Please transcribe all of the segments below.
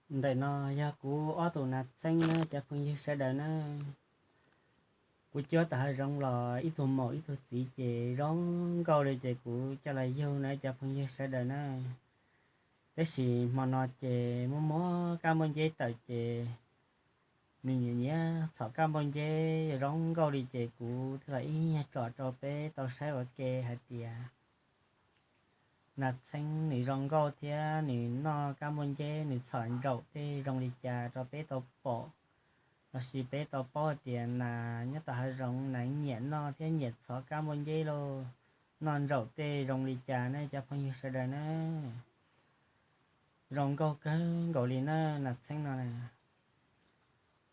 để nó ya cú ở tủ nát xanh nữa chả phong như sẽ đợi nó cú chưa tại rong lò ít thùng mỏ ít thùng gì chè rong câu để chè cú cho lại yêu nữa chả phong như sẽ đợi nó cái gì mà nó chè mó cam bên chè tại chè mình nhớ sợ cam bên chè rong câu đi chè cú lại nhà trọ trọ bé tao sai vào kề hạt tiệt nát xanh nỉ rong câu thia nỉ nó cam bên chè nỉ sỏi rậu tê rong đi trà trọ bé tao bỏ nó xì bé tao bỏ tiền là nhất là rong nãy nhẹ nó thế nhiệt sợ cam bên chè lo non rậu tê rong đi trà này cho phong như sẽ đời nó rong câu cái gọi liền nó nát xanh nó này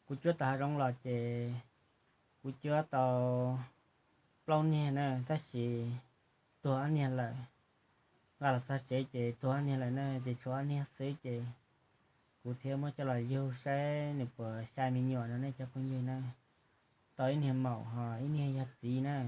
cú chưa ta rong lò chè cú chưa tao lâu nè nè ta chỉ tua anh nè lại là ta sẽ chè tua anh nè lại nè để cho anh nè sẽ chè cú theo mới cho là yêu sẽ nè bờ sai mình nhỏ nó này cho con gì nè tới nè màu hả ý nè giặt gì nè